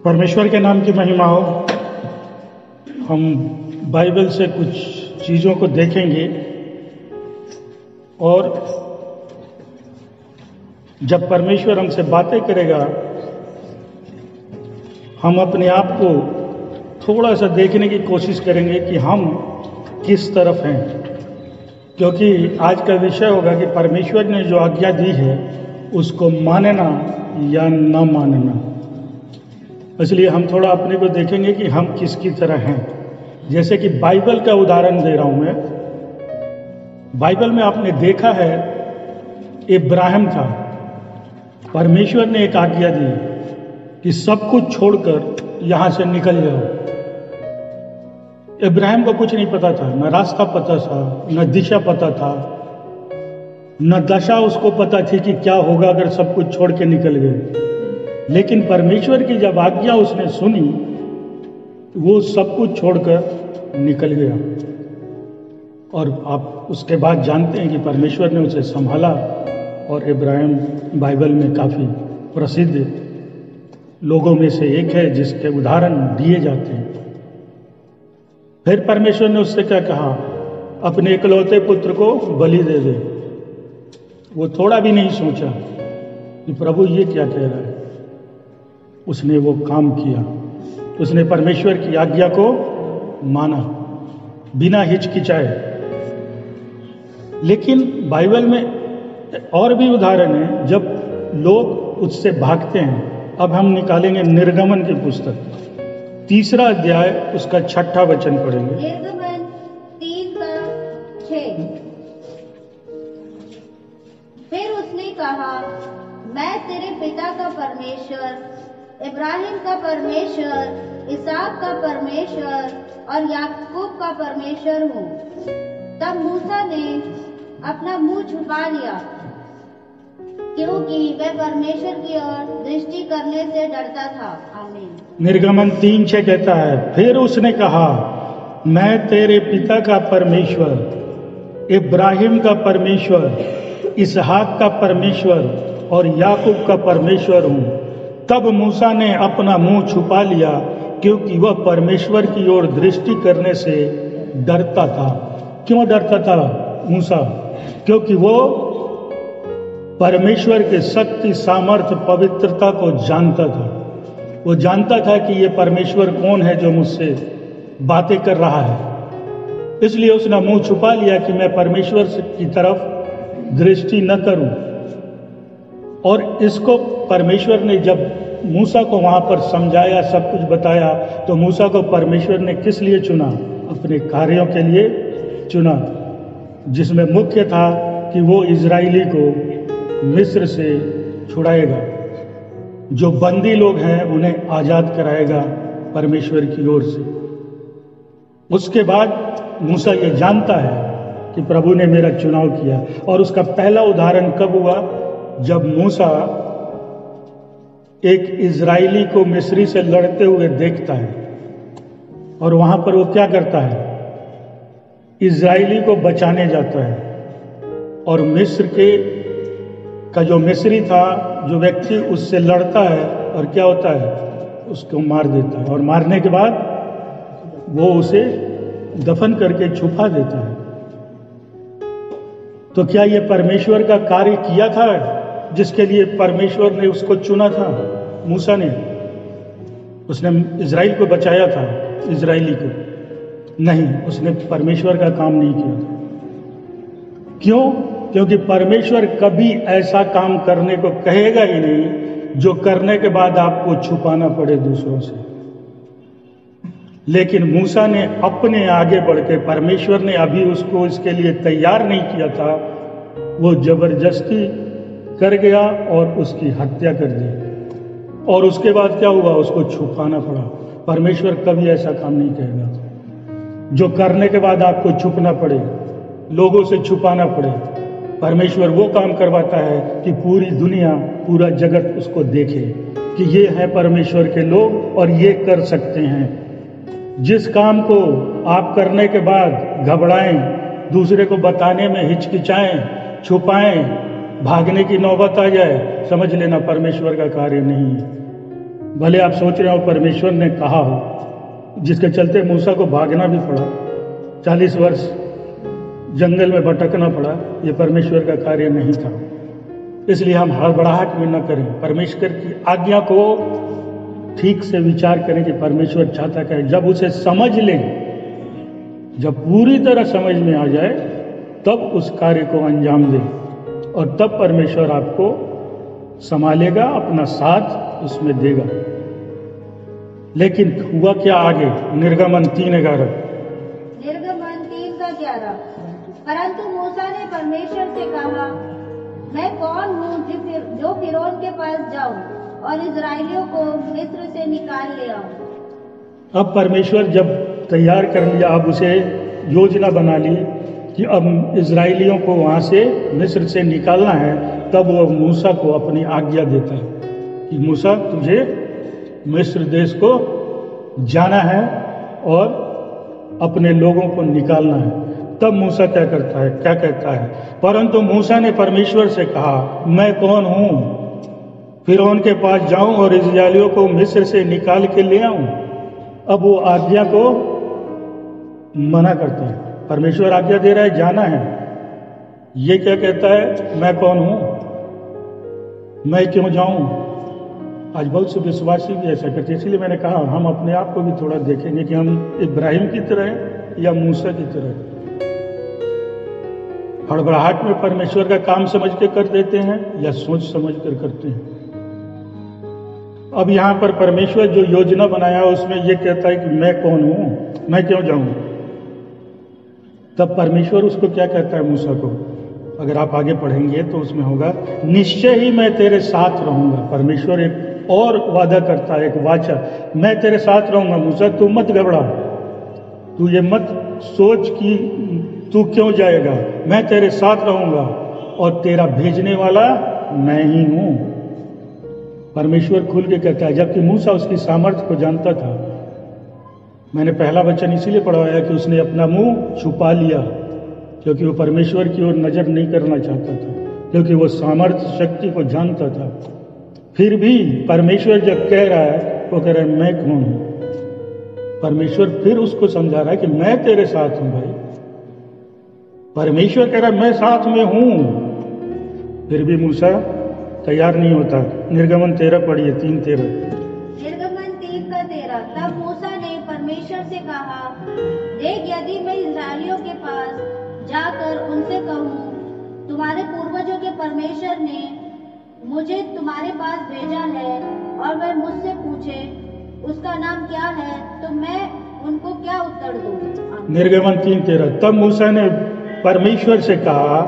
परमेश्वर के नाम की महिमा हो। हम बाइबल से कुछ चीज़ों को देखेंगे और जब परमेश्वर हमसे बातें करेगा हम अपने आप को थोड़ा सा देखने की कोशिश करेंगे कि हम किस तरफ हैं, क्योंकि आज का विषय होगा कि परमेश्वर ने जो आज्ञा दी है उसको मानना या न मानना। इसलिए हम थोड़ा अपने को देखेंगे कि हम किसकी तरह हैं। जैसे कि बाइबल का उदाहरण दे रहा हूं मैं। बाइबल में आपने देखा है इब्राहिम था, परमेश्वर ने एक आज्ञा दी कि सब कुछ छोड़कर यहां से निकल जाओ। इब्राहिम को कुछ नहीं पता था, न रास्ता पता था, न दिशा पता था, न दशा उसको पता थी कि क्या होगा अगर सब कुछ छोड़ के निकल गए। लेकिन परमेश्वर की जब आज्ञा उसने सुनी वो सब कुछ छोड़कर निकल गया। और आप उसके बाद जानते हैं कि परमेश्वर ने उसे संभाला और इब्राहिम बाइबल में काफ़ी प्रसिद्ध लोगों में से एक है जिसके उदाहरण दिए जाते हैं। फिर परमेश्वर ने उससे क्या कहा, अपने इकलौते पुत्र को बलि दे दे। वो थोड़ा भी नहीं सोचा कि प्रभु ये क्या कह रहा है। उसने वो काम किया, उसने परमेश्वर की आज्ञा को माना बिना हिचकिचाए। लेकिन बाइबल में और भी उदाहरण है जब लोग उससे भागते हैं। अब हम निकालेंगे निर्गमन की पुस्तक 3 अध्याय उसका 6 वचन पढ़ेंगे। निर्गमन 3:6। फिर उसने कहा, मैं तेरे पिता का परमेश्वर, इब्राहिम का परमेश्वर, इसहाक का परमेश्वर और याकूब का परमेश्वर हूँ। तब मूसा ने अपना मुंह छुपा लिया, क्योंकि वह परमेश्वर की ओर दृष्टि करने से डरता था। आमीन। निर्गमन 3:6 कहता है, फिर उसने कहा, मैं तेरे पिता का परमेश्वर, इब्राहिम का परमेश्वर, इसहाक का परमेश्वर और याकूब का परमेश्वर हूँ। तब मूसा ने अपना मुंह छुपा लिया, क्योंकि वह परमेश्वर की ओर दृष्टि करने से डरता था। क्यों डरता था मूसा? क्योंकि वो परमेश्वर के शक्ति, सामर्थ्य, पवित्रता को जानता था। वो जानता था कि ये परमेश्वर कौन है जो मुझसे बातें कर रहा है। इसलिए उसने मुंह छुपा लिया कि मैं परमेश्वर की तरफ दृष्टि न करूं। और इसको परमेश्वर ने जब मूसा को वहां पर समझाया, सब कुछ बताया, तो मूसा को परमेश्वर ने किस लिए चुना? अपने कार्यों के लिए चुना, जिसमें मुख्य था कि वो इजरायली को मिस्र से छुड़ाएगा। जो बंदी लोग हैं उन्हें आजाद कराएगा परमेश्वर की ओर से। उसके बाद मूसा ये जानता है कि प्रभु ने मेरा चुनाव किया। और उसका पहला उदाहरण कब हुआ? जब मूसा एक इजरायली को मिस्री से लड़ते हुए देखता है और वहां पर वो क्या करता है? इजरायली को बचाने जाता है। और मिस्र के का जो मिस्री था, जो व्यक्ति उससे लड़ता है, और क्या होता है? उसको मार देता है। और मारने के बाद वो उसे दफन करके छुपा देता है। तो क्या ये परमेश्वर का कार्य किया था जिसके लिए परमेश्वर ने उसको चुना था? मूसा ने, उसने इजराइल को बचाया था, इजरायली को नहीं, उसने परमेश्वर का काम नहीं किया था। क्यों? क्योंकि परमेश्वर कभी ऐसा काम करने को कहेगा ही नहीं जो करने के बाद आपको छुपाना पड़े दूसरों से। लेकिन मूसा ने अपने आगे बढ़ के, परमेश्वर ने अभी उसको इसके लिए तैयार नहीं किया था, वो जबरदस्ती कर गया और उसकी हत्या कर दी। और उसके बाद क्या हुआ? उसको छुपाना पड़ा। परमेश्वर कभी ऐसा काम नहीं कहेगा जो करने के बाद आपको छुपना पड़े, लोगों से छुपाना पड़े। परमेश्वर वो काम करवाता है कि पूरी दुनिया, पूरा जगत उसको देखे कि ये है परमेश्वर के लोग और ये कर सकते हैं। जिस काम को आप करने के बाद घबराएं, दूसरे को बताने में हिचकिचाएं, छुपाएं, भागने की नौबत आ जाए, समझ लेना परमेश्वर का कार्य नहीं है। भले आप सोच रहे हो परमेश्वर ने कहा हो, जिसके चलते मूसा को भागना भी पड़ा, 40 वर्ष जंगल में भटकना पड़ा, ये परमेश्वर का कार्य नहीं था। इसलिए हम हड़बड़ाहट में न करें, परमेश्वर की आज्ञा को ठीक से विचार करें कि परमेश्वर चाहता क्या है। जब उसे समझ लें, जब पूरी तरह समझ में आ जाए, तब उस कार्य को अंजाम दें और तब परमेश्वर आपको संभालेगा, अपना साथ उसमें देगा। लेकिन हुआ क्या आगे? निर्गमन 3:11। निर्गमन 3:11। परंतु मूसा ने परमेश्वर से कहा, मैं कौन हूँ जो फिरौन के पास जाऊं और इजरायलियों को मिस्र से निकाल ले आऊं। अब परमेश्वर जब तैयार कर लिया, अब उसे योजना बना ली कि अब इजरायलियों को वहां से मिस्र से निकालना है, तब वो मूसा को अपनी आज्ञा देता है कि मूसा तुझे मिस्र देश को जाना है और अपने लोगों को निकालना है। तब मूसा क्या करता है, क्या कहता है? परंतु मूसा ने परमेश्वर से कहा, मैं कौन हूं फिरौन के पास जाऊं और इस्राएलियों को मिस्र से निकाल के ले आऊं। अब वो आज्ञा को मना करता है। परमेश्वर आज्ञा दे रहा है, जाना है। ये क्या कहता है, मैं कौन हूं, मैं क्यों जाऊं। आज बहुत से विश्वासी भी ऐसा करते हैं। इसलिए मैंने कहा हम अपने आप को भी थोड़ा देखेंगे कि हम इब्राहिम की तरह हैं या मूसा की तरह। हड़बड़ाहट में परमेश्वर का काम समझ के कर देते हैं या सोच समझ कर करते हैं। अब यहां पर परमेश्वर जो योजना बनाया उसमें यह कहता है कि मैं कौन हूं, मैं क्यों जाऊं। तब परमेश्वर उसको क्या कहता है मूसा को, अगर आप आगे पढ़ेंगे तो उसमें होगा, निश्चय ही मैं तेरे साथ रहूंगा। परमेश्वर एक और वादा करता है, एक वाचा, मैं तेरे साथ रहूंगा मूसा, तू मत घबरा, तू ये मत सोच कि तू क्यों जाएगा, मैं तेरे साथ रहूंगा और तेरा भेजने वाला मैं ही हूं। परमेश्वर खुल के कहता है, जबकि मूसा उसकी सामर्थ्य को जानता था। मैंने पहला वचन इसीलिए पढ़वाया कि उसने अपना मुंह छुपा लिया, क्योंकि वो परमेश्वर की ओर नजर नहीं करना चाहता था, क्योंकि वो सामर्थ्य शक्ति को जानता था। फिर भी परमेश्वर जब कह रहा है, वो कह रहा है मैं कौन हूं। परमेश्वर फिर उसको समझा रहा है कि मैं तेरे साथ हूं भाई। परमेश्वर कह रहा है मैं साथ में हूं, फिर भी मूसा तैयार नहीं होता। निर्गमन 13 पढ़िए, 3:13। निर्गमन 3:13। तब मूसा ने परमेश्वर से कहा, देख यदि मैं इस्राएलियों के पास जाकर उनसे कहूँ, तुम्हारे पूर्वजों के परमेश्वर ने मुझे तुम्हारे पास भेजा है, और वह मुझसे पूछे उसका नाम क्या है, तो मैं उनको क्या उत्तर दूँ। निर्गमन 3:13। तब मूसा ने परमेश्वर से कहा,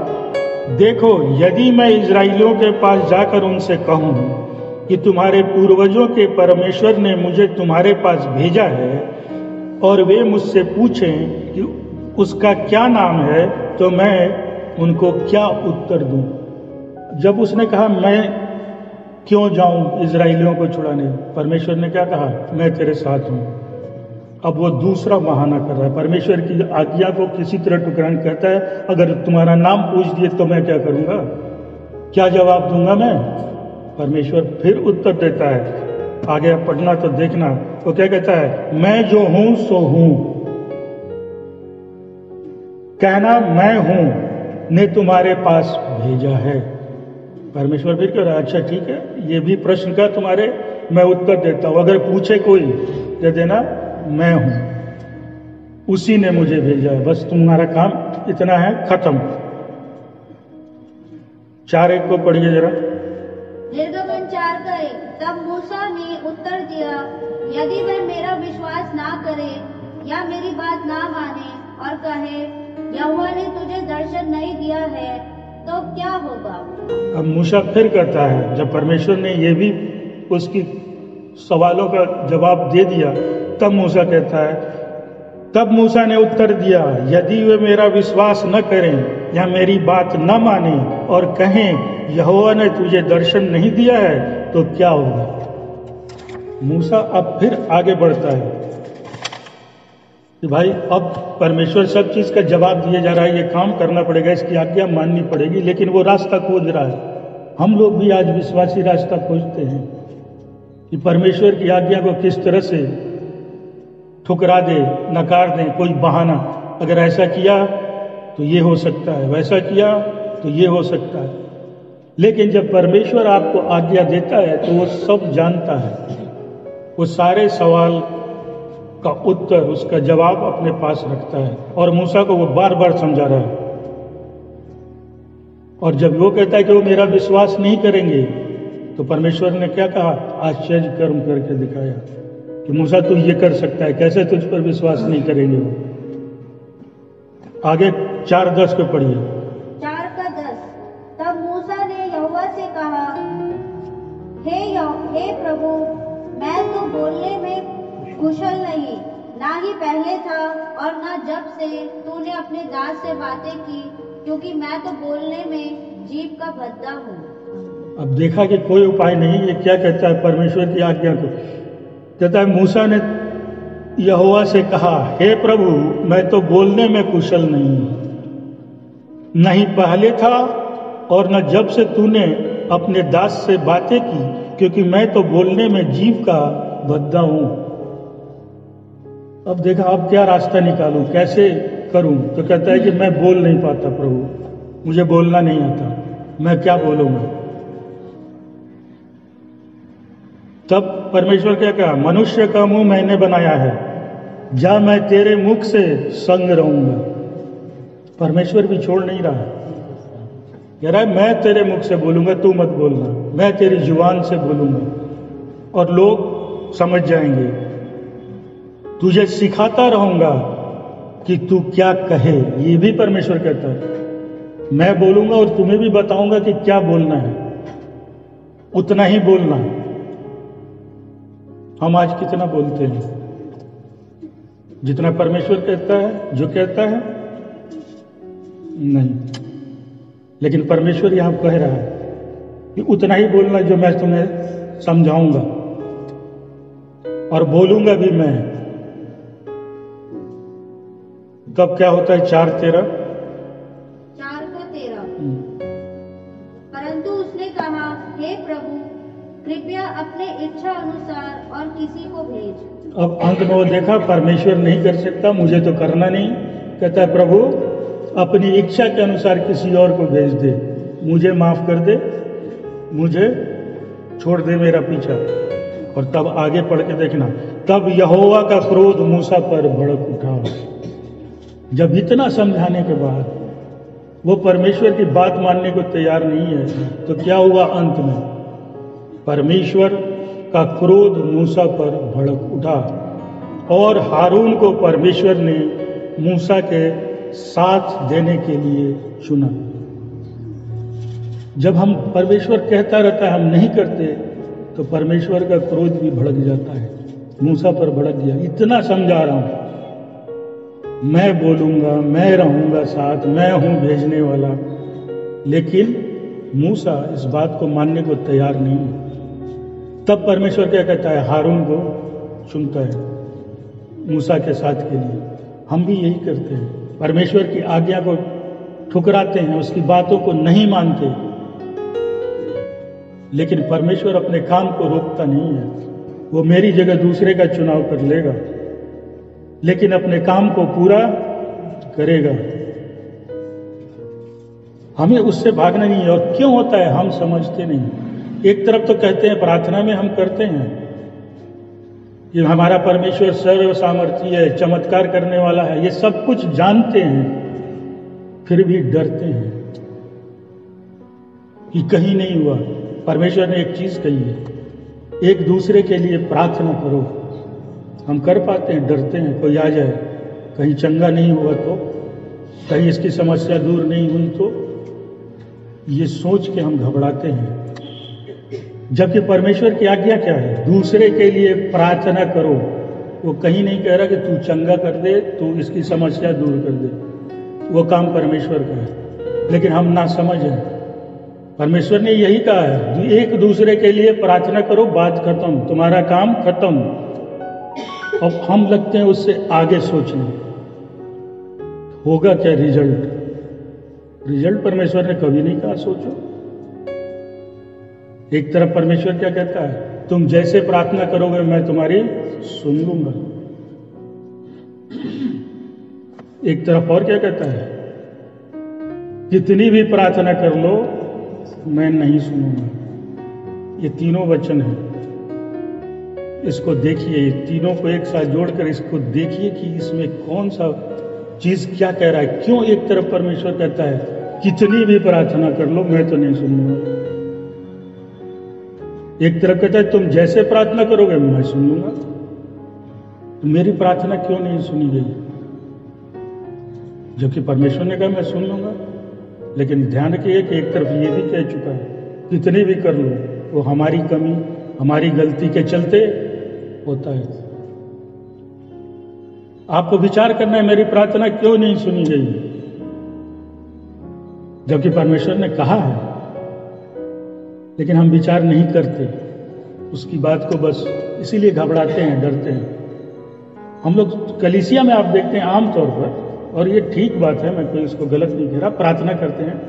देखो यदि मैं इस्राएलियों के पास जाकर उनसे कहूं कि तुम्हारे पूर्वजों के परमेश्वर ने मुझे तुम्हारे पास भेजा है, और वे मुझसे पूछें कि उसका क्या नाम है, तो मैं उनको क्या उत्तर दूं। जब उसने कहा मैं क्यों जाऊं इस्राएलियों को छुड़ाने, परमेश्वर ने क्या कहा, मैं तेरे साथ हूं। अब वो दूसरा बहाना कर रहा है। परमेश्वर की आज्ञा को किसी तरह टुकरान कहता है, अगर तुम्हारा नाम पूछ दिए तो मैं क्या करूंगा, क्या जवाब दूंगा मैं। परमेश्वर फिर उत्तर देता है, आगे आप पढ़ना तो देखना, वो क्या कहता है, मैं जो हूं सो हूं, कहना मैं हूं ने तुम्हारे पास भेजा है। परमेश्वर फिर कह रहा है, अच्छा ठीक है, ये भी प्रश्न का तुम्हारे मैं उत्तर देता हूं। अगर पूछे कोई कह देना मैं हूं, उसी ने मुझे भेजा है, बस तुम्हारा काम इतना है, खत्म। 4:1 को पढ़िए जरा। निर्गमन 4:1। तब मूसा ने उत्तर दिया, यदि वह मेरा विश्वास ना करे या मेरी बात ना माने और कहे, यहोवा ने तुझे दर्शन नहीं दिया है, तो क्या होगा। अब मूसा फिर कहता है, जब परमेश्वर ने ये भी उसकी सवालों का जवाब दे दिया, तब मूसा कहता है, तब मूसा ने उत्तर दिया, यदि वे मेरा विश्वास न करें या मेरी बात न माने और कहें, यहोवा ने तुझे दर्शन नहीं दिया है, तो क्या होगा। मूसा अब फिर आगे बढ़ता है कि भाई अब परमेश्वर सब चीज का जवाब दिए जा रहा है, ये काम करना पड़ेगा, इसकी आज्ञा माननी पड़ेगी, लेकिन वो रास्ता खोज रहा है। हम लोग भी आज विश्वासी रास्ता खोजते हैं, कि परमेश्वर की आज्ञा को किस तरह से ठुकरा दे, नकार दें, कोई बहाना, अगर ऐसा किया तो ये हो सकता है, वैसा किया तो ये हो सकता है। लेकिन जब परमेश्वर आपको आज्ञा देता है तो वो सब जानता है, वो सारे सवाल का उत्तर, उसका जवाब अपने पास रखता है। और मूसा को वो बार बार समझा रहा है। और जब वो कहता है कि वो मेरा विश्वास नहीं करेंगे, तो परमेश्वर ने क्या कहा? आश्चर्य कर्म करके दिखाया कि मूसा तू ये कर सकता है, कैसे तुझ पर विश्वास नहीं करेंगे वो। आगे 4:10 को पढ़िए। 4:10 तब मूसा ने यहोवा से कहा, हे प्रभु, मैं तो बोलने में कुशल नहीं, ना ही पहले था और ना जब से तूने अपने दास से बातें की, क्योंकि मैं तो बोलने में जीभ का भद्दा हूँ। अब देखा कि कोई उपाय नहीं। ये क्या कहता है परमेश्वर की आज्ञा को? कहता है मूसा ने यहोवा से कहा, हे प्रभु, मैं तो बोलने में कुशल नहीं, न ही पहले था और न जब से तूने अपने दास से बातें की, क्योंकि मैं तो बोलने में जीभ का भद्दा हूं। अब देखा, अब क्या रास्ता निकालूं, कैसे करूं? तो कहता है कि मैं बोल नहीं पाता प्रभु, मुझे बोलना नहीं आता, मैं क्या बोलूंगा? तब परमेश्वर क्या कहा? मनुष्य का मुंह मैंने बनाया है, जा मैं तेरे मुख से संग रहूंगा। परमेश्वर भी छोड़ नहीं रहा, कह रहा है मैं तेरे मुख से बोलूंगा, तू मत बोलना, मैं तेरी जुबान से बोलूंगा और लोग समझ जाएंगे। तुझे सिखाता रहूंगा कि तू क्या कहे। ये भी परमेश्वर कहता है, मैं बोलूंगा और तुम्हें भी बताऊंगा कि क्या बोलना है, उतना ही बोलना। हम आज कितना बोलते हैं? जितना परमेश्वर कहता है, जो कहता है नहीं। लेकिन परमेश्वर यहां कह रहा है कि उतना ही बोलना जो मैं तुम्हें समझाऊंगा, और बोलूंगा भी मैं। तब क्या होता है? 4:13 परंतु उसने कहा, हे प्रभु, कृपया अपने इच्छा अनुसार और किसी को भेज। अब अंत में वो देखा परमेश्वर नहीं कर सकता, मुझे तो करना नहीं। कहता है प्रभु अपनी इच्छा के अनुसार किसी और को भेज दे, मुझे माफ कर दे, मुझे छोड़ दे मेरा पीछा। और तब आगे पढ़ के देखना, तब यहोवा का क्रोध मूसा पर भड़क उठा। जब इतना समझाने के बाद वो परमेश्वर की बात मानने को तैयार नहीं है, तो क्या हुआ अंत में? परमेश्वर का क्रोध मूसा पर भड़क उठा और हारून को परमेश्वर ने मूसा के साथ देने के लिए चुना। जब हम परमेश्वर कहता रहता है, हम नहीं करते, तो परमेश्वर का क्रोध भी भड़क जाता है। मूसा पर भड़क गया, इतना समझा रहा हूं, मैं बोलूंगा, मैं रहूंगा साथ, मैं हूं भेजने वाला। लेकिन मूसा इस बात को मानने को तैयार नहीं है। तब परमेश्वर क्या कहता है? हारून को चुनता है मूसा के साथ के लिए। हम भी यही करते हैं, परमेश्वर की आज्ञा को ठुकराते हैं, उसकी बातों को नहीं मानते। लेकिन परमेश्वर अपने काम को रोकता नहीं है, वो मेरी जगह दूसरे का चुनाव कर लेगा, लेकिन अपने काम को पूरा करेगा। हमें उससे भागना नहीं है। और क्यों होता है? हम समझते नहीं। एक तरफ तो कहते हैं, प्रार्थना में हम करते हैं कि हमारा परमेश्वर सर्व सामर्थी है, चमत्कार करने वाला है, ये सब कुछ जानते हैं, फिर भी डरते हैं कि कहीं नहीं हुआ। परमेश्वर ने एक चीज कही है, एक दूसरे के लिए प्रार्थना करो। हम कर पाते हैं, डरते हैं कोई आ जाए, कहीं चंगा नहीं हुआ तो, कहीं इसकी समस्या दूर नहीं हुई तो, ये सोच के हम घबराते हैं। जबकि परमेश्वर की आज्ञा क्या है? दूसरे के लिए प्रार्थना करो। वो कहीं नहीं कह रहा कि तू चंगा कर दे, तू इसकी समस्या दूर कर दे, वो काम परमेश्वर का है। लेकिन हम ना समझ हैं। परमेश्वर ने यही कहा है, एक दूसरे के लिए प्रार्थना करो, बात खत्म, तुम्हारा काम खत्म। और हम लगते हैं उससे आगे सोचने, होगा क्या रिजल्ट। रिजल्ट परमेश्वर ने कभी नहीं कहा सोचो। एक तरफ परमेश्वर क्या कहता है? तुम जैसे प्रार्थना करोगे मैं तुम्हारी सुन लूंगा। एक तरफ और क्या कहता है, कितनी भी प्रार्थना कर लो मैं नहीं सुनूंगा। ये तीनों वचन हैं, इसको देखिए, ये तीनों को एक साथ जोड़कर इसको देखिए कि इसमें कौन सा चीज क्या कह रहा है। क्यों एक तरफ परमेश्वर कहता है कितनी भी प्रार्थना कर लो मैं तो नहीं सुनूंगा, एक तरफ कहता है तुम जैसे प्रार्थना करोगे मैं सुन लूंगा। तो मेरी प्रार्थना क्यों नहीं सुनी गई, जबकि परमेश्वर ने कहा मैं सुन लूंगा। लेकिन ध्यान रखिए कि एक तरफ ये भी कह चुका है कितनी भी कर लो, वो हमारी कमी हमारी गलती के चलते होता है। आपको विचार करना है मेरी प्रार्थना क्यों नहीं सुनी गई, जबकि परमेश्वर ने कहा है, लेकिन हम विचार नहीं करते उसकी बात को, बस इसीलिए घबराते हैं, डरते हैं। हम लोग कलीसिया में आप देखते हैं आमतौर पर, और ये ठीक बात है, मैं कोई इसको गलत नहीं कह रहा, प्रार्थना करते हैं,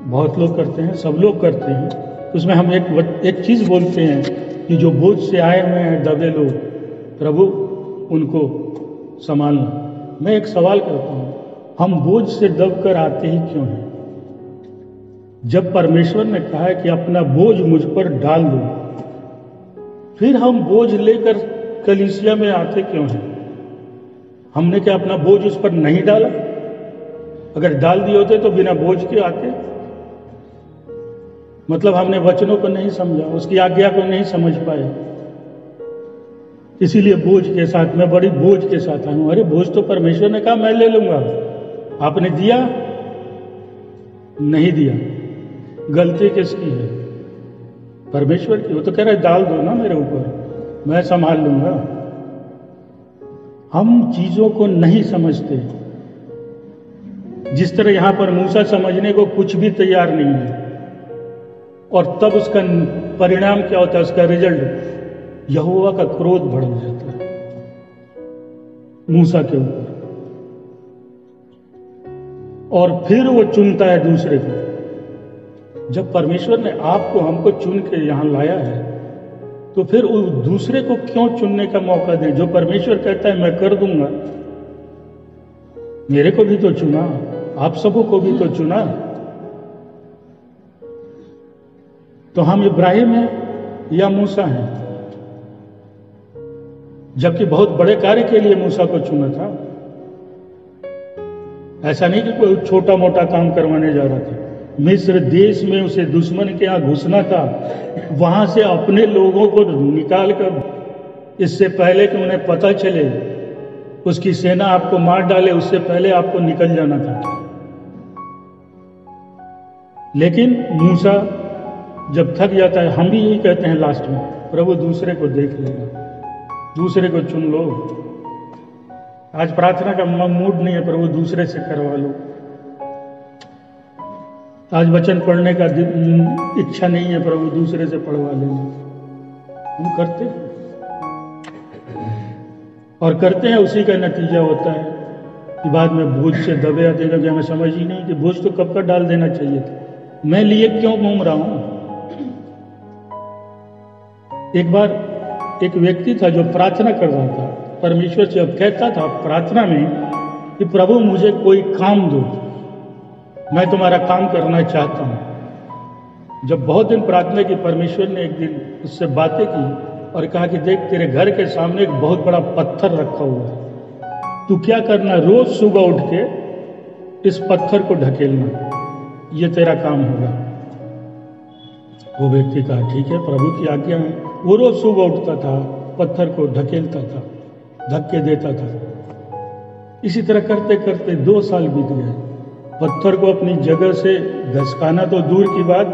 बहुत लोग करते हैं, सब लोग करते हैं। उसमें हम एक चीज बोलते हैं कि जो बोझ से आए हुए हैं दबे लोग, प्रभु उनको संभालना। मैं एक सवाल करता हूं, हम बोझ से दबकर आते ही क्यों हैं? जब परमेश्वर ने कहा है कि अपना बोझ मुझ पर डाल दो, फिर हम बोझ लेकर कलीसिया में आते क्यों हैं? हमने क्या अपना बोझ उस पर नहीं डाला? अगर डाल दिए होते तो बिना बोझ के आते। मतलब हमने वचनों को नहीं समझा, उसकी आज्ञा को नहीं समझ पाए, इसीलिए बोझ के साथ, मैं बड़ी बोझ के साथ आया हूं। अरे बोझ तो परमेश्वर ने कहा मैं ले लूंगा, आपने दिया नहीं दिया, गलती किसकी है? परमेश्वर की। वो तो कह रहा है डाल दो ना मेरे ऊपर, मैं संभाल लूंगा। हम चीजों को नहीं समझते, जिस तरह यहां पर मूसा समझने को कुछ भी तैयार नहीं है, और तब उसका परिणाम क्या होता है, उसका रिजल्ट यहोवा का क्रोध भड़क जाता है मूसा के ऊपर, और फिर वो चुनता है दूसरे को। जब परमेश्वर ने आपको हमको चुन के यहां लाया है, तो फिर उस दूसरे को क्यों चुनने का मौका दे? जो परमेश्वर कहता है मैं कर दूंगा, मेरे को भी तो चुना, आप सबों को भी तो चुना। तो हम इब्राहिम हैं या मूसा हैं? जबकि बहुत बड़े कार्य के लिए मूसा को चुना था। ऐसा नहीं कि कोई छोटा मोटा काम करवाने जा रहा था। मिस्र देश में उसे दुश्मन के यहां घुसना था, वहां से अपने लोगों को निकालकर, इससे पहले कि उन्हें पता चले, उसकी सेना आपको मार डाले, उससे पहले आपको निकल जाना था। लेकिन मूसा जब थक जाता है, हम भी यही कहते हैं लास्ट में, प्रभु दूसरे को देख लेगा, दूसरे को चुन लो। आज प्रार्थना का मूड नहीं है, प्रभु दूसरे से करवा लो। आज वचन पढ़ने का इच्छा नहीं है, प्रभु दूसरे से पढ़वा लेना। हम करते हैं, और करते हैं, उसी का नतीजा होता है कि बाद में बोझ से दबे आते हैं कि हमें समझ ही नहीं कि बोझ तो कब का डाल देना चाहिए था, मैं लिए क्यों घूम रहा हूं। एक बार एक व्यक्ति था जो प्रार्थना कर रहा था परमेश्वर से, अब कहता था प्रार्थना में कि प्रभु मुझे कोई काम दो, मैं तुम्हारा काम करना चाहता हूं। जब बहुत दिन प्रार्थना की, परमेश्वर ने एक दिन उससे बातें की और कहा कि देख तेरे घर के सामने एक बहुत बड़ा पत्थर रखा हुआ है, तू क्या करना, रोज सुबह उठ के इस पत्थर को ढकेलना, ये तेरा काम होगा। वो व्यक्ति कहा ठीक है, प्रभु की आज्ञा है। वो रोज सुबह उठता था, पत्थर को ढकेलता था, धक्के देता था। इसी तरह करते करते 2 साल बीत गए। पत्थर को अपनी जगह से घसकाना तो दूर की बात,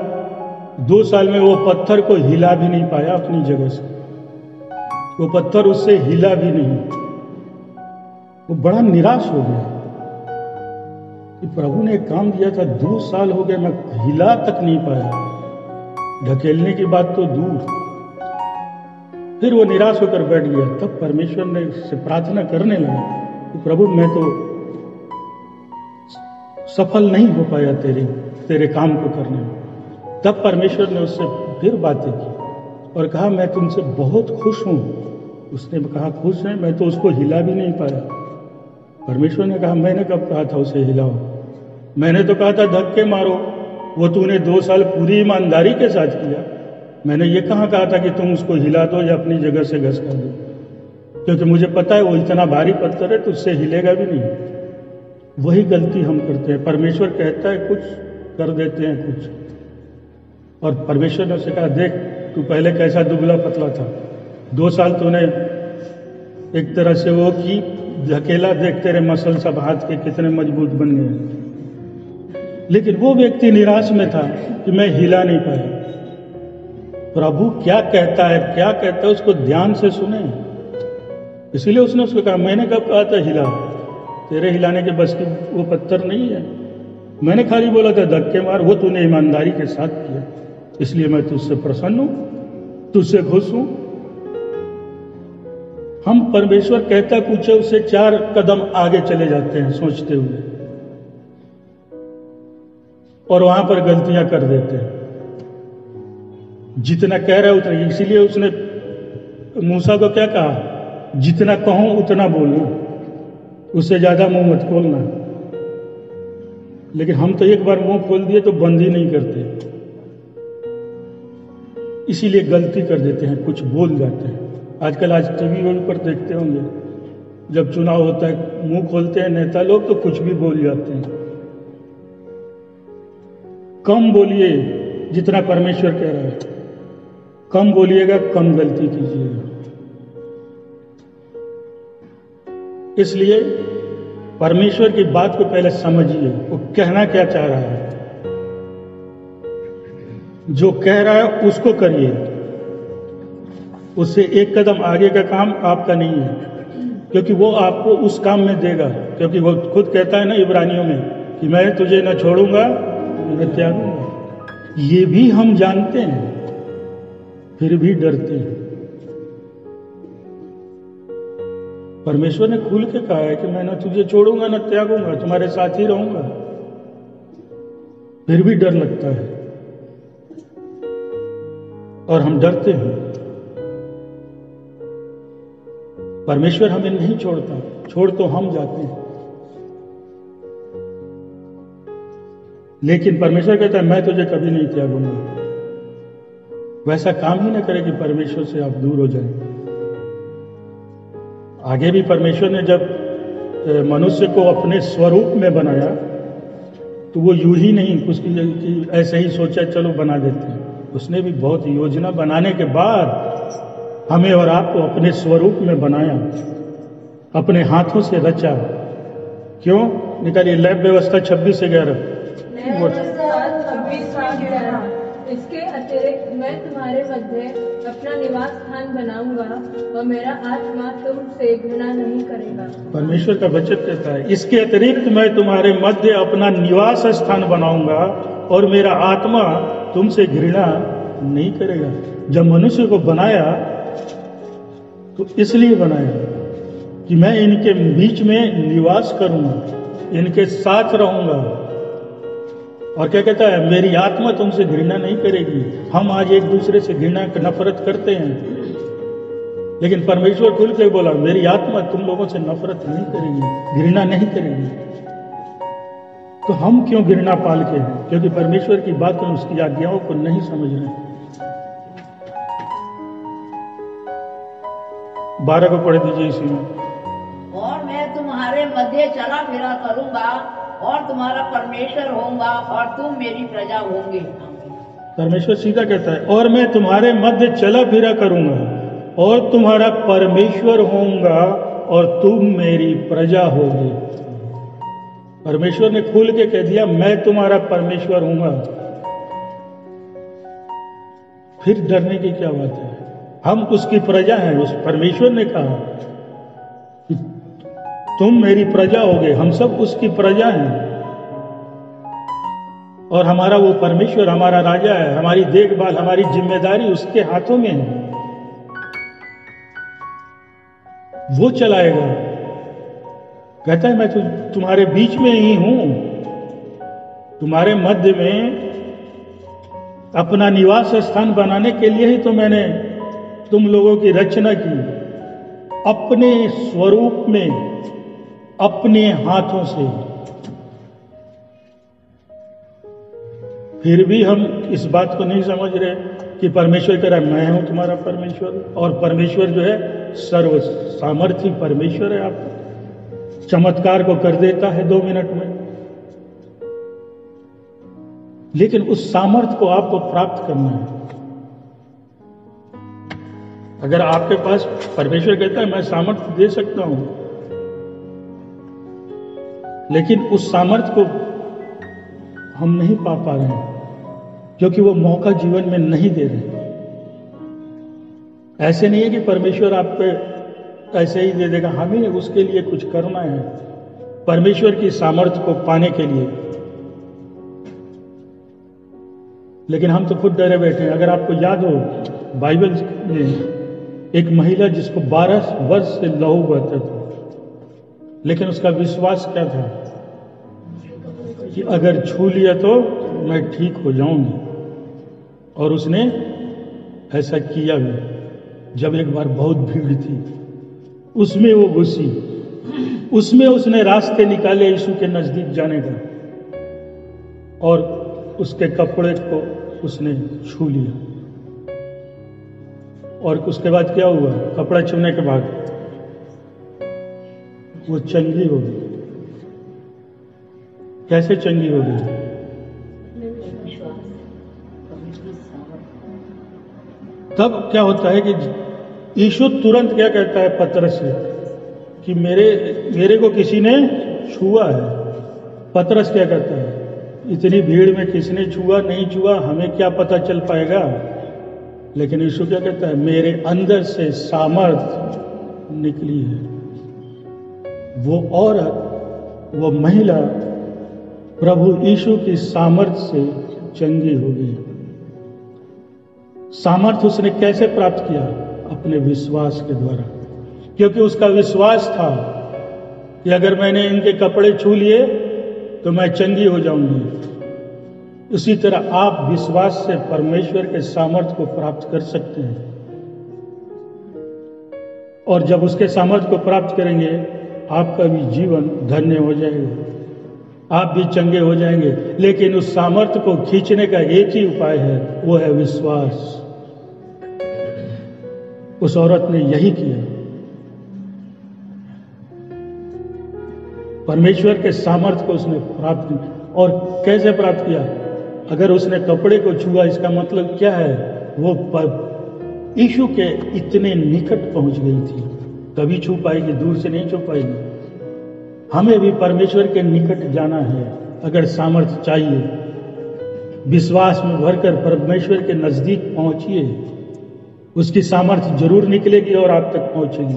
2 साल में वो पत्थर को हिला भी नहीं पाया अपनी जगह से। वो पत्थर उससे हिला भी नहीं। वो बड़ा निराश हो गया कि प्रभु ने एक काम दिया था, 2 साल हो गए, मैं हिला तक नहीं पाया, ढकेलने की बात तो दूर। फिर वो निराश होकर बैठ गया। तब परमेश्वर ने से प्रार्थना करने लगा कि प्रभु मैं तो सफल नहीं हो पाया तेरे काम को करने में। तब परमेश्वर ने उससे फिर बातें की और कहा मैं तुमसे बहुत खुश हूं। उसने कहा खुश है, मैं तो उसको हिला भी नहीं पाया। परमेश्वर ने कहा मैंने कब कहा था उसे हिलाओ? मैंने तो कहा था धक्के मारो। वो तूने 2 साल पूरी ईमानदारी के साथ किया। मैंने ये कहाँ कहा था कि तुम उसको हिला दो या अपनी जगह से घसका दो, क्योंकि मुझे पता है वो इतना भारी पत्थर है तो उससे हिलेगा भी नहीं। वही गलती हम करते हैं। परमेश्वर कहता है कुछ, कर देते हैं कुछ। और परमेश्वर ने उसे कहा देख तू पहले कैसा दुबला पतला था, 2 साल तूने एक तरह से वो की धकेला, देख तेरे मसल सब हाथ के कितने मजबूत बन गए। लेकिन वो व्यक्ति निराश में था कि मैं हिला नहीं पाया। प्रभु क्या कहता है, क्या कहता है, उसको ध्यान से सुने। इसलिए उसने उसको कहा मैंने कब कहा था हिला? तेरे हिलाने के बस की वो पत्थर नहीं है। मैंने खाली बोला था धक्के मार, वो तूने ईमानदारी के साथ किया, इसलिए मैं तुझसे प्रसन्न हूं, तुझसे खुश हूं। हम परमेश्वर कहता कुछ है, उससे 4 कदम आगे चले जाते हैं सोचते हुए, और वहां पर गलतियां कर देते हैं। जितना कह रहा है उतना, इसीलिए उसने मूसा को क्या कहा, जितना कहूं उतना बोलना, उससे ज्यादा मुंह मत खोलना। लेकिन हम तो एक बार मुंह खोल दिए तो बंद ही नहीं करते, इसीलिए गलती कर देते हैं, कुछ बोल जाते हैं। आजकल आज टीवी पर देखते होंगे, जब चुनाव होता है मुंह खोलते हैं नेता लोग तो कुछ भी बोल जाते हैं। कम बोलिए जितना परमेश्वर कह रहा है, कम बोलिएगा, कम गलती कीजिएगा। इसलिए परमेश्वर की बात को पहले समझिए, वो कहना क्या चाह रहा है। जो कह रहा है उसको करिए, उससे 1 कदम आगे का काम आपका नहीं है, क्योंकि वो आपको उस काम में देगा। क्योंकि वो खुद कहता है ना इब्रानियों में कि मैं तुझे न छोड़ूंगा न त्यागूंगा। ये भी हम जानते हैं, फिर भी डरते हैं। परमेश्वर ने खुल के कहा है कि मैं न तुझे छोड़ूंगा न त्यागूंगा, तुम्हारे साथ ही रहूंगा, फिर भी डर लगता है और हम डरते हैं। परमेश्वर हमें नहीं छोड़ता, छोड़ तो हम जाते हैं। लेकिन परमेश्वर कहता है मैं तुझे कभी नहीं त्यागूंगा। वैसा काम ही ना करे कि परमेश्वर से आप दूर हो जाएं। आगे भी परमेश्वर ने जब मनुष्य को अपने स्वरूप में बनाया तो वो यूं ही नहीं उसकी ऐसे ही सोचा चलो बना देते हैं। उसने भी बहुत योजना बनाने के बाद हमें और आपको अपने स्वरूप में बनाया, अपने हाथों से रचा। क्यों? निकालिए लैब व्यवस्था 26:11। इसके अतिरिक्त मैं तुम्हारे मध्य अपना निवास स्थान बनाऊंगा और मेरा आत्मा तुमसे घृणा नहीं करेगा। परमेश्वर का वचन कहता है इसके अतिरिक्त मैं तुम्हारे मध्य अपना निवास स्थान बनाऊंगा और मेरा आत्मा तुमसे घृणा नहीं करेगा। जब मनुष्य को बनाया तो इसलिए बनाया कि मैं इनके बीच में निवास करूंगा, इनके साथ रहूंगा। और क्या कहता है, मेरी आत्मा तुमसे घृणा नहीं करेगी। हम आज एक दूसरे से घृणा नफरत करते हैं, लेकिन परमेश्वर खुल के बोला मेरी आत्मा तुम लोगों से नफरत नहीं करेगी, घृणा नहीं करेगी। तो हम क्यों घृणा पाल के हैं? क्योंकि परमेश्वर की बात और उसकी आज्ञाओं को नहीं समझ रहे। 12 को पढ़ दीजिए इसी में। और मैं तुम्हारे मध्य चला फिरा करूंगा और तुम्हारा परमेश्वर होऊंगा और तुम मेरी प्रजा होंगे। परमेश्वर सीधा कहता है और मैं तुम्हारे मध्य चला फिरा करूंगा और तुम्हारा परमेश्वर होऊंगा और तुम मेरी प्रजा होगे। परमेश्वर ने खुल के कह दिया मैं तुम्हारा परमेश्वर हूंगा। फिर डरने की क्या बात है? हम उसकी प्रजा हैं। उस परमेश्वर ने कहा कि तुम मेरी प्रजा होगे। हम सब उसकी प्रजा हैं और हमारा वो परमेश्वर हमारा राजा है। हमारी देखभाल, हमारी जिम्मेदारी उसके हाथों में है, वो चलाएगा। कहता है मैं तुम्हारे बीच में ही हूं, तुम्हारे मध्य में अपना निवास स्थान बनाने के लिए ही तो मैंने तुम लोगों की रचना की, अपने स्वरूप में, अपने हाथों से। फिर भी हम इस बात को नहीं समझ रहे कि परमेश्वर कह रहा है मैं हूं तुम्हारा परमेश्वर, और परमेश्वर जो है सर्व सामर्थी परमेश्वर है, आपका चमत्कार को कर देता है 2 मिनट में। लेकिन उस सामर्थ्य को आपको प्राप्त करना है। अगर आपके पास, परमेश्वर कहता है मैं सामर्थ्य दे सकता हूं, लेकिन उस सामर्थ्य को हम नहीं पा रहे हैं क्योंकि वो मौका जीवन में नहीं दे रहे। ऐसे नहीं है कि परमेश्वर आप पे ऐसे ही दे देगा, हमें उसके लिए कुछ करना है परमेश्वर की सामर्थ्य को पाने के लिए। लेकिन हम तो खुद डरे बैठे हैं। अगर आपको याद हो, बाइबल में एक महिला जिसको 12 वर्ष से लहू बहता था, लेकिन उसका विश्वास क्या था कि अगर छू लिया तो मैं ठीक हो जाऊंगी, और उसने ऐसा किया भी। जब एक बार बहुत भीड़ थी, उसमें वो घुसी, उसमें उसने रास्ते निकाले यीशु के नजदीक जाने का, और उसके कपड़े को उसने छू लिया। और उसके बाद क्या हुआ? कपड़ा छूने के बाद वो चंगी हो गई। कैसे चंगी हो गई? तब क्या होता है कि यीशु तुरंत क्या कहता है पतरस से कि मेरे को किसी ने छुआ है। पतरस क्या कहता है, इतनी भीड़ में किसने छुआ नहीं छुआ हमें क्या पता चल पाएगा। लेकिन यीशु क्या कहता है, मेरे अंदर से सामर्थ निकली है। वो औरत, वो महिला प्रभु यीशु की सामर्थ से चंगी हो गई। सामर्थ उसने कैसे प्राप्त किया? अपने विश्वास के द्वारा, क्योंकि उसका विश्वास था कि अगर मैंने इनके कपड़े छू लिए तो मैं चंगी हो जाऊंगी। उसी तरह आप विश्वास से परमेश्वर के सामर्थ्य को प्राप्त कर सकते हैं, और जब उसके सामर्थ्य को प्राप्त करेंगे आपका भी जीवन धन्य हो जाएगा, आप भी चंगे हो जाएंगे। लेकिन उस सामर्थ्य को खींचने का एक ही उपाय है, वो है विश्वास। उस औरत ने यही किया। परमेश्वर के सामर्थ्य को उसने प्राप्त किया। और कैसे प्राप्त किया? अगर उसने कपड़े को छुआ, इसका मतलब क्या है? वो यीशु के इतने निकट पहुंच गई थी। कभी छू पाएगी, दूर से नहीं छू पाएगी। हमें भी परमेश्वर के निकट जाना है। अगर सामर्थ्य चाहिए, विश्वास में भरकर परमेश्वर के नजदीक पहुंचिए, उसकी सामर्थ्य जरूर निकलेगी और आप तक पहुंचेगी।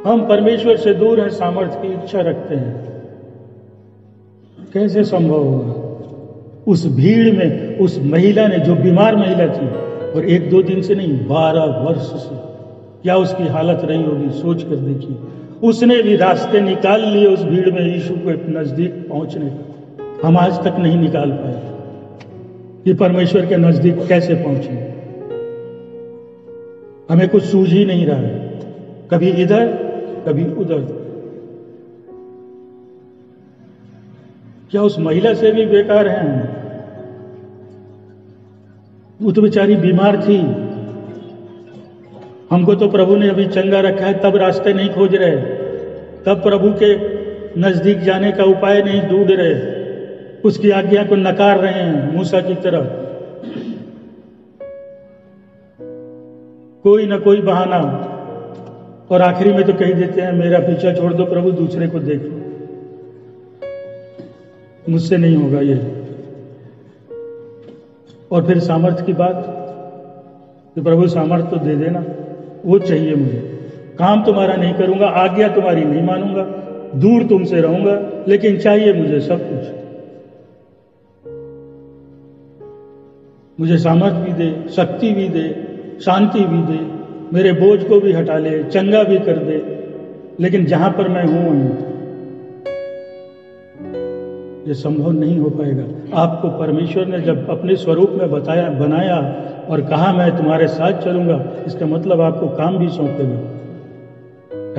हम परमेश्वर से दूर हैं, सामर्थ्य की इच्छा रखते हैं, कैसे संभव होगा? उस भीड़ में उस महिला ने, जो बीमार महिला थी, और 1-2 दिन से नहीं 12 वर्ष से, क्या उसकी हालत रही होगी सोच कर देखिए। उसने भी रास्ते निकाल लिए उस भीड़ में यीशु के नजदीक पहुंचने का। हम आज तक नहीं निकाल पाए कि परमेश्वर के नजदीक कैसे पहुंचे। हमें कुछ सूझ ही नहीं रहा है, कभी इधर कभी उधर। क्या उस महिला से भी बेकार हैं हम? वो तो बेचारी बीमार थी। हमको तो प्रभु ने अभी चंगा रखा है, तब रास्ते नहीं खोज रहे, तब प्रभु के नजदीक जाने का उपाय नहीं ढूंढ रहे, उसकी आज्ञा को नकार रहे हैं मूसा की तरह। कोई ना कोई बहाना, और आखिरी में तो कह देते हैं मेरा पीछा छोड़ दो प्रभु, दूसरे को देखो, मुझसे नहीं होगा ये। और फिर सामर्थ्य की बात, तो प्रभु सामर्थ्य तो दे देना, वो चाहिए मुझे। काम तुम्हारा नहीं करूंगा, आज्ञा तुम्हारी नहीं मानूंगा, दूर तुमसे रहूंगा, लेकिन चाहिए मुझे सब कुछ। मुझे सामर्थ्य भी दे, शक्ति भी दे, शांति भी दे, मेरे बोझ को भी हटा ले, चंगा भी कर दे, लेकिन जहां पर मैं हूं ये संभव नहीं हो पाएगा। आपको परमेश्वर ने जब अपने स्वरूप में बनाया और कहा मैं तुम्हारे साथ चलूंगा, इसका मतलब आपको काम भी सौंपेगा।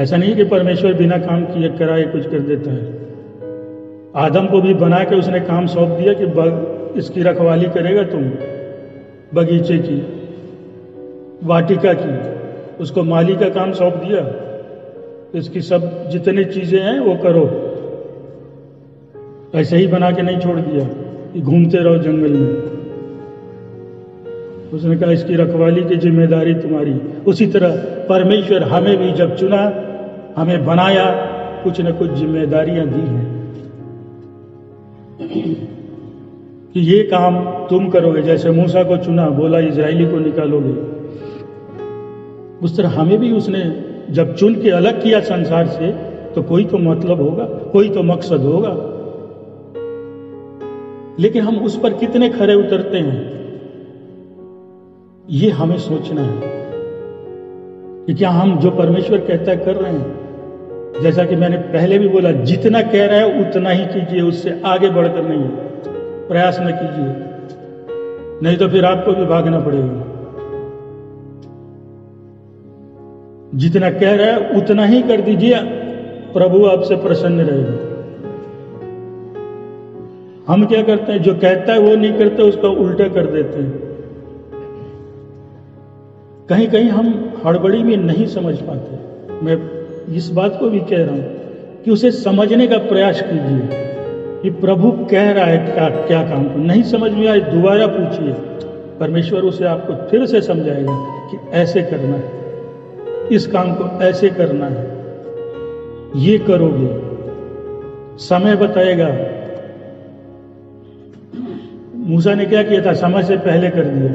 ऐसा नहीं कि परमेश्वर बिना काम किए कराए कुछ कर देता है। आदम को भी बना के उसने काम सौंप दिया कि इसकी रखवाली करेगा तुम, बगीचे की, वाटिका की, उसको माली का काम सौंप दिया, इसकी सब जितनी चीजें हैं वो करो। ऐसे ही बना के नहीं छोड़ दिया कि घूमते रहो जंगल में। उसने कहा इसकी रखवाली की जिम्मेदारी तुम्हारी। उसी तरह परमेश्वर हमें भी जब चुना, हमें बनाया, कुछ न कुछ जिम्मेदारियां दी हैं कि ये काम तुम करोगे। जैसे मूसा को चुना, बोला इजराइली को निकालोगे, उस तरह हमें भी उसने जब चुन के अलग किया संसार से, तो कोई तो मतलब होगा, कोई तो मकसद होगा। लेकिन हम उस पर कितने खरे उतरते हैं, ये हमें सोचना है कि क्या हम जो परमेश्वर कहता है कर रहे हैं। जैसा कि मैंने पहले भी बोला, जितना कह रहा है उतना ही कीजिए, उससे आगे बढ़कर नहीं, प्रयास न कीजिए, नहीं तो फिर आपको भी भागना पड़ेगा। जितना कह रहा है उतना ही कर दीजिए, प्रभु आपसे प्रसन्न रहेगा। हम क्या करते हैं, जो कहता है वो नहीं करते, उसका उल्टा कर देते हैं। कहीं कहीं हम हड़बड़ी में नहीं समझ पाते। मैं इस बात को भी कह रहा हूं कि उसे समझने का प्रयास कीजिए कि प्रभु कह रहा है क्या क्या काम को। नहीं समझ में आए दोबारा पूछिए, परमेश्वर उसे आपको फिर से समझाएगा कि ऐसे करना है, इस काम को ऐसे करना है, ये करोगे, समय बताएगा। मूसा ने क्या किया था, समय से पहले कर दिया।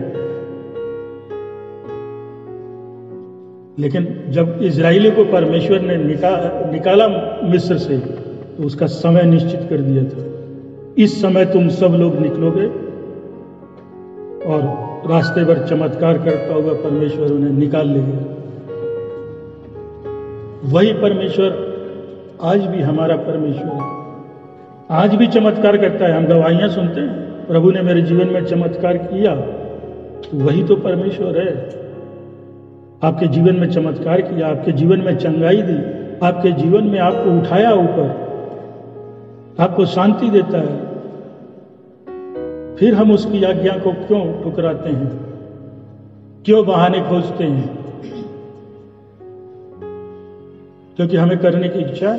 लेकिन जब इजराइली को परमेश्वर ने निकाला मिस्र से, तो उसका समय निश्चित कर दिया था। इस समय तुम सब लोग निकलोगे, और रास्ते भर चमत्कार करता हुआ परमेश्वर उन्हें निकाल लेगा। वही परमेश्वर आज भी हमारा परमेश्वर है, आज भी चमत्कार करता है। हम गवाहियां सुनते हैं, प्रभु ने मेरे जीवन में चमत्कार किया, तो वही तो परमेश्वर है। आपके जीवन में चमत्कार किया, आपके जीवन में चंगाई दी, आपके जीवन में आपको उठाया ऊपर, आपको शांति देता है। फिर हम उसकी आज्ञा को क्यों ठुकराते हैं, क्यों बहाने खोजते हैं? क्योंकि हमें करने की इच्छा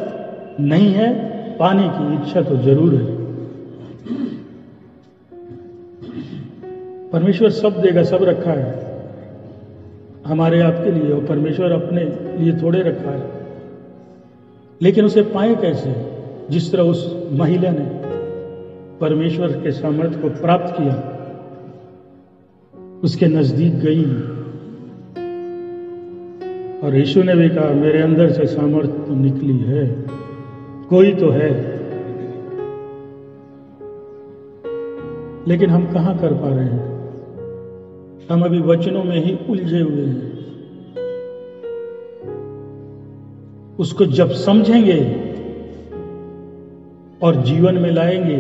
नहीं है, पाने की इच्छा तो जरूर है। परमेश्वर सब देगा, सब रखा है हमारे आपके लिए, और परमेश्वर अपने लिए थोड़े रखा है। लेकिन उसे पाए कैसे? जिस तरह उस महिला ने परमेश्वर के सामर्थ्य को प्राप्त किया, उसके नजदीक गई, और यीशु ने भी कहा मेरे अंदर से सामर्थ्य तो निकली है, कोई तो है। लेकिन हम कहां कर पा रहे हैं? हम अभी वचनों में ही उलझे हुए हैं। उसको जब समझेंगे और जीवन में लाएंगे,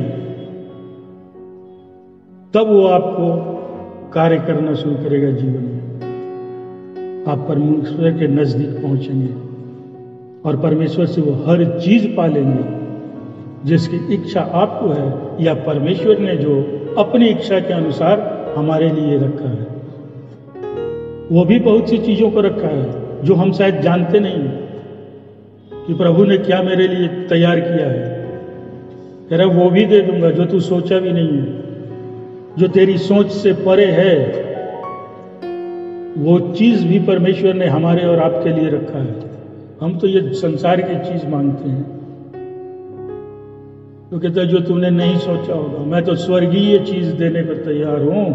तब वो आपको कार्य करना शुरू करेगा जीवन में। आप परमेश्वर के नजदीक पहुंचेंगे, और परमेश्वर से वो हर चीज पालेंगे जिसकी इच्छा आपको है, या परमेश्वर ने जो अपनी इच्छा के अनुसार हमारे लिए रखा है। वो भी बहुत सी चीजों को रखा है जो हम शायद जानते नहीं कि प्रभु ने क्या मेरे लिए तैयार किया है। कह रहा वो भी दे दूंगा जो तू सोचा भी नहीं है, जो तेरी सोच से परे है। वो चीज भी परमेश्वर ने हमारे और आपके लिए रखा है। हम तो ये संसार की चीज मांगते हैं, तो कहता है जो तूने नहीं सोचा होगा। मैं तो स्वर्गीय चीज देने पर तैयार हूं,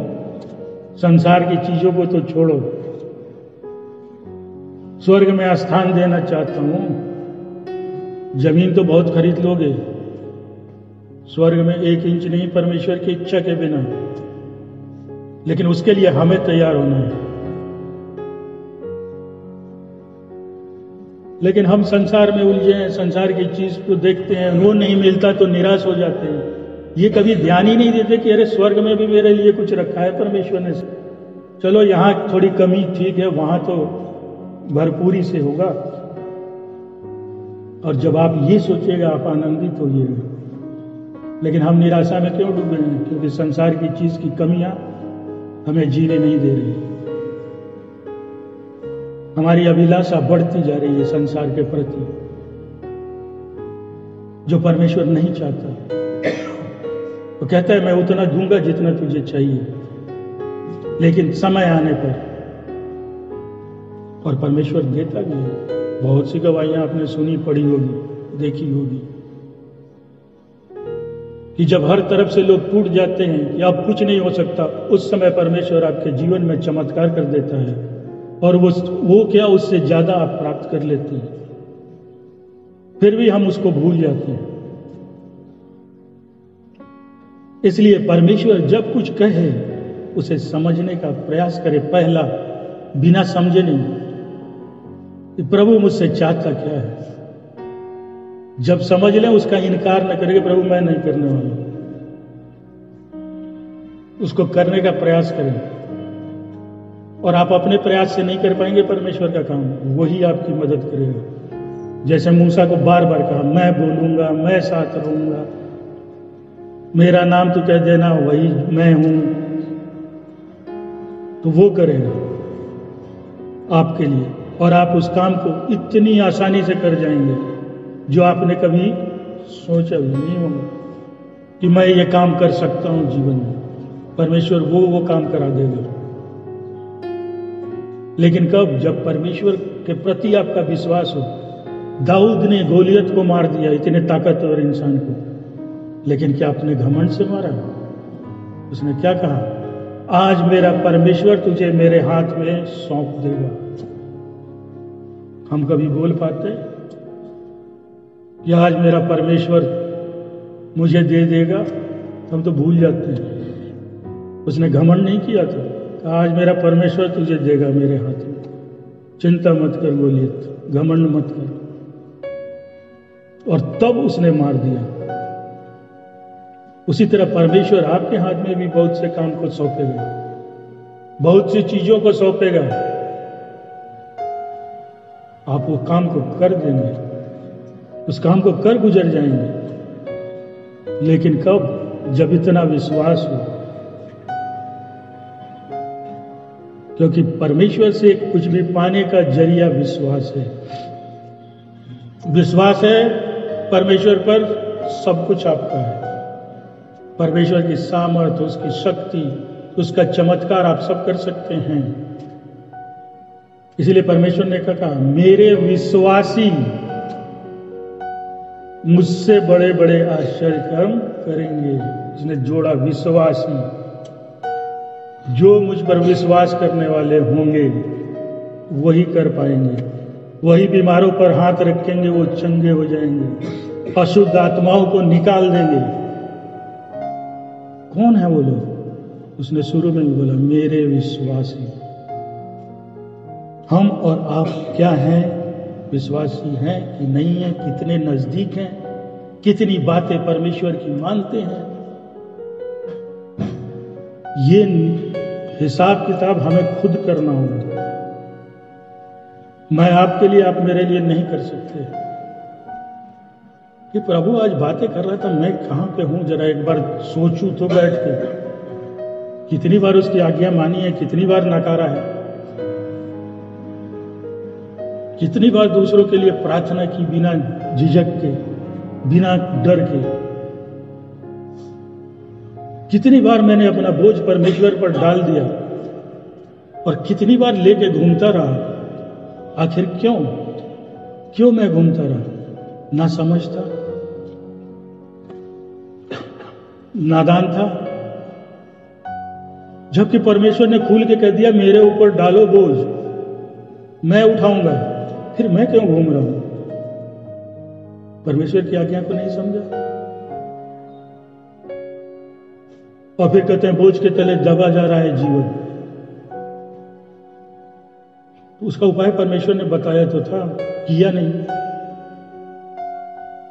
संसार की चीजों को तो छोड़ो। स्वर्ग में स्थान देना चाहता हूं। जमीन तो बहुत खरीद लोगे, स्वर्ग में 1 इंच नहीं परमेश्वर की इच्छा के बिना। लेकिन उसके लिए हमें तैयार होना है। लेकिन हम संसार में उलझे हैं, संसार की चीज को देखते हैं, वो नहीं मिलता तो निराश हो जाते हैं। ये कभी ध्यान ही नहीं देते कि अरे स्वर्ग में भी मेरे लिए कुछ रखा है परमेश्वर ने। चलो यहाँ थोड़ी कमी ठीक है, वहां तो भरपूरी से होगा। और जब आप ये सोचिएगा आप आनंदित होइएगा। लेकिन हम निराशा में क्यों डूबे हैं? क्योंकि संसार की चीज की कमियां हमें जीने नहीं दे रही। हमारी अभिलाषा बढ़ती जा रही है संसार के प्रति, जो परमेश्वर नहीं चाहता। वो कहता है मैं उतना दूंगा जितना तुझे चाहिए, लेकिन समय आने पर। और परमेश्वर देता भी है। बहुत सी गवाहियां आपने सुनी, पढ़ी होगी, देखी होगी कि जब हर तरफ से लोग टूट जाते हैं कि अब कुछ नहीं हो सकता, उस समय परमेश्वर आपके जीवन में चमत्कार कर देता है और वो क्या, उससे ज्यादा आप प्राप्त कर लेते हैं। फिर भी हम उसको भूल जाते हैं। इसलिए परमेश्वर जब कुछ कहे उसे समझने का प्रयास करे। पहला, बिना समझे नहीं कि प्रभु मुझसे चाहता क्या है। जब समझ लें उसका इनकार न करें, प्रभु मैं नहीं करने वाला, उसको करने का प्रयास करें। और आप अपने प्रयास से नहीं कर पाएंगे परमेश्वर का काम, वही आपकी मदद करेगा। जैसे मूसा को बार बार कहा, मैं बोलूंगा, मैं साथ रहूंगा, मेरा नाम तू कह देना, वही मैं हूं, तो वो करेगा आपके लिए। और आप उस काम को इतनी आसानी से कर जाएंगे जो आपने कभी सोचा भी नहीं होगा कि मैं ये काम कर सकता हूं जीवन में। परमेश्वर वो काम करा देगा। लेकिन कब? जब परमेश्वर के प्रति आपका विश्वास हो। दाऊद ने गोलियत को मार दिया, इतने ताकतवर इंसान को, लेकिन क्या अपने घमंड से मारा? उसने क्या कहा? आज मेरा परमेश्वर तुझे मेरे हाथ में सौंप देगा। हम कभी बोल पाते कि आज मेरा परमेश्वर मुझे दे देगा? हम तो भूल जाते हैं। उसने घमंड नहीं किया था, कहा आज मेरा परमेश्वर तुझे देगा मेरे हाथ में, चिंता मत कर गोलियत, घमंड मत कर। और तब उसने मार दिया। उसी तरह परमेश्वर आपके हाथ में भी बहुत से काम को सौंपेगा, बहुत सी चीजों को सौंपेगा। आप वो काम को कर देंगे, उस काम को कर गुजर जाएंगे। लेकिन कब? जब इतना विश्वास हो। क्योंकि परमेश्वर से कुछ भी पाने का जरिया विश्वास है। विश्वास है परमेश्वर पर, सब कुछ आपका है। परमेश्वर की सामर्थ, उसकी शक्ति, उसका चमत्कार आप सब कर सकते हैं। इसलिए परमेश्वर ने कहा, मेरे विश्वासी मुझसे बड़े बड़े आश्चर्य कर्म करेंगे। इसने जोड़ा विश्वासी, जो मुझ पर विश्वास करने वाले होंगे वही कर पाएंगे। वही बीमारों पर हाथ रखेंगे, वो चंगे हो जाएंगे, अशुद्ध आत्माओं को निकाल देंगे। कौन है वो लोग? उसने शुरू में भी बोला, मेरे विश्वासी। हम और आप क्या हैं? विश्वासी हैं कि नहीं है? कितने नजदीक हैं? कितनी बातें परमेश्वर की मानते हैं? ये हिसाब किताब हमें खुद करना होगा। मैं आपके लिए, आप मेरे लिए नहीं कर सकते कि प्रभु आज बातें कर रहा था, मैं कहां पे हूं, जरा एक बार सोचूं तो बैठ के। कितनी बार उसकी आज्ञा मानी है, कितनी बार नकारा है, कितनी बार दूसरों के लिए प्रार्थना की बिना झिझक के, बिना डर के। कितनी बार मैंने अपना बोझ परमेश्वर पर डाल दिया और कितनी बार लेके घूमता रहा। आखिर क्यों मैं घूमता रहा? ना समझता, नादान था। जबकि परमेश्वर ने खुल के कह दिया, मेरे ऊपर डालो बोझ, मैं उठाऊंगा। फिर मैं क्यों घूम रहा हूं? परमेश्वर की आज्ञा को नहीं समझा। और फिर कहते हैं बोझ के तले दबा जा रहा है जीवन। तो उसका उपाय परमेश्वर ने बताया तो था, किया नहीं।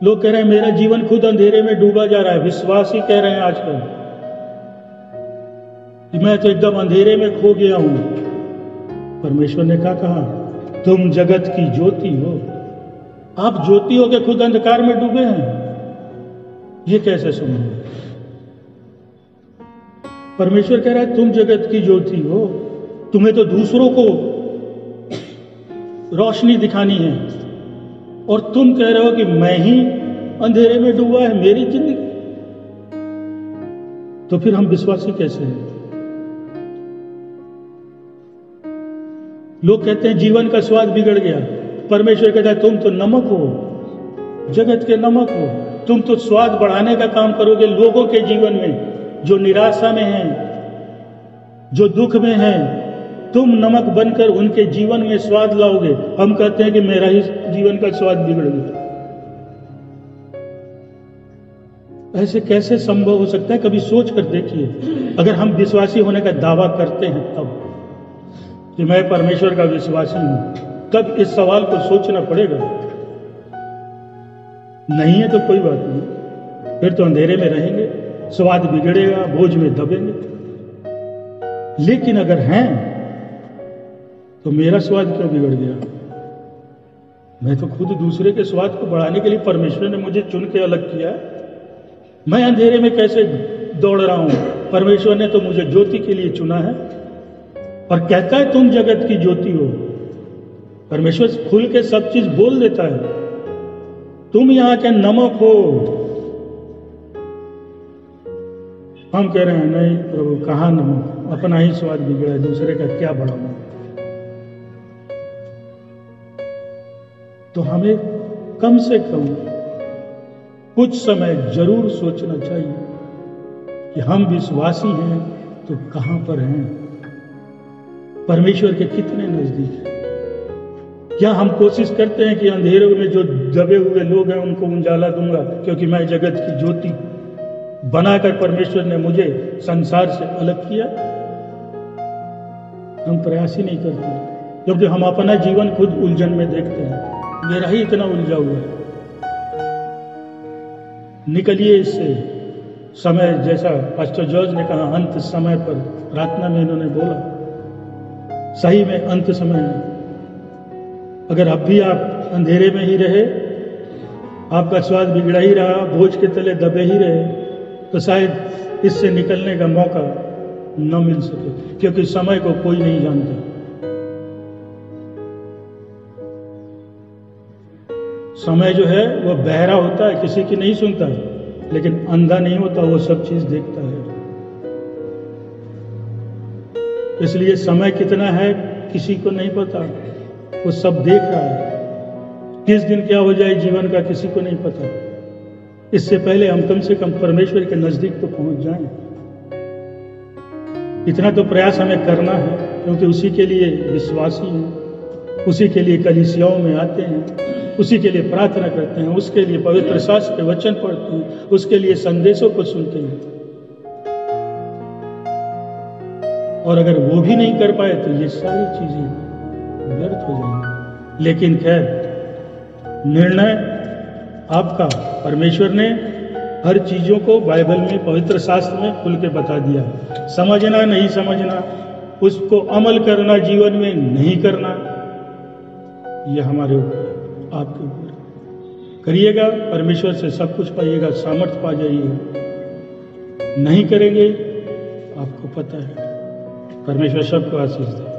लोग कह रहे हैं मेरा जीवन खुद अंधेरे में डूबा जा रहा है, विश्वासी कह रहे हैं आजकल कि मैं तो एकदम अंधेरे में खो गया हूं। परमेश्वर ने क्या कहा? तुम जगत की ज्योति हो। आप ज्योति हो के खुद अंधकार में डूबे हैं, ये कैसे संभव? परमेश्वर कह रहा है तुम जगत की ज्योति हो, तुम्हें तो दूसरों को रोशनी दिखानी है, और तुम कह रहे हो कि मैं ही अंधेरे में डूबा है मेरी जिंदगी। तो फिर हम विश्वासी कैसे हैं? लोग कहते हैं जीवन का स्वाद बिगड़ गया। परमेश्वर कहता है तुम तो नमक हो, जगत के नमक हो, तुम तो स्वाद बढ़ाने का काम करोगे लोगों के जीवन में, जो निराशा में हैं, जो दुख में हैं, तुम नमक बनकर उनके जीवन में स्वाद लाओगे। हम कहते हैं कि मेरा ही जीवन का स्वाद बिगड़ गया। ऐसे कैसे संभव हो सकता है? कभी सोच कर देखिए, अगर हम विश्वासी होने का दावा करते हैं तब कि मैं परमेश्वर का विश्वासी हूं, तब इस सवाल को सोचना पड़ेगा। नहीं है तो कोई बात नहीं, फिर तो अंधेरे में रहेंगे, स्वाद बिगड़ेगा, बोझ में दबेंगे। लेकिन अगर हैं तो मेरा स्वाद क्यों बिगड़ गया? मैं तो खुद दूसरे के स्वाद को बढ़ाने के लिए परमेश्वर ने मुझे चुन के अलग किया है। मैं अंधेरे में कैसे दौड़ रहा हूं? परमेश्वर ने तो मुझे ज्योति के लिए चुना है और कहता है तुम जगत की ज्योति हो। परमेश्वर खुल के सब चीज बोल देता है, तुम यहां के नमक हो। हम कह रहे हैं नहीं प्रभु, कहां नमक, अपना ही स्वाद बिगड़ा है, दूसरे का क्या बढ़ाऊं। तो हमें कम से कम कुछ समय जरूर सोचना चाहिए कि हम विश्वासी हैं तो कहां पर हैं, परमेश्वर के कितने नजदीक हैं। क्या हम कोशिश करते हैं कि अंधेरे में जो दबे हुए लोग हैं उनको उजाला दूंगा, क्योंकि मैं जगत की ज्योति बनाकर परमेश्वर ने मुझे संसार से अलग किया? हम प्रयास ही नहीं करते, क्योंकि हम अपना जीवन खुद उलझन में देखते हैं, मेरा ही इतना उलझा हुआ है। निकलिए इससे। समय, जैसा पास्टर जॉर्ज ने कहा, अंत समय पर प्रार्थना में इन्होंने बोला, सही में अंत समय है। अगर अब भी आप अंधेरे में ही रहे, आपका स्वाद बिगड़ा ही रहा, बोझ के तले दबे ही रहे, तो शायद इससे निकलने का मौका न मिल सके, क्योंकि समय को कोई नहीं जानता। समय जो है वो बहरा होता है, किसी की नहीं सुनता है, लेकिन अंधा नहीं होता, वो सब चीज देखता है। इसलिए समय कितना है किसी को नहीं पता, वो सब देख रहा है। किस दिन क्या हो जाए जीवन का किसी को नहीं पता। इससे पहले हम कम से कम परमेश्वर के नजदीक तो पहुंच जाएं। इतना तो प्रयास हमें करना है, क्योंकि उसी के लिए विश्वासी हैं, उसी के लिए कलीसियाओं में आते हैं, उसी के लिए प्रार्थना करते हैं, उसके लिए पवित्र शास्त्र के वचन पढ़ते हैं, उसके लिए संदेशों को सुनते हैं। और अगर वो भी नहीं कर पाए तो ये सारी चीजें व्यर्थ हो जाएंगी। लेकिन खैर, निर्णय आपका। परमेश्वर ने हर चीजों को बाइबल में, पवित्र शास्त्र में खुल के बता दिया। समझना नहीं समझना, उसको अमल करना जीवन में नहीं करना, ये हमारे ऊपर, आपके ऊपर। करिएगा, परमेश्वर से सब कुछ पाइएगा, सामर्थ्य पा जाइएगा। नहीं करेंगे, आपको पता है। परमेश्वर सबको आशीष दे।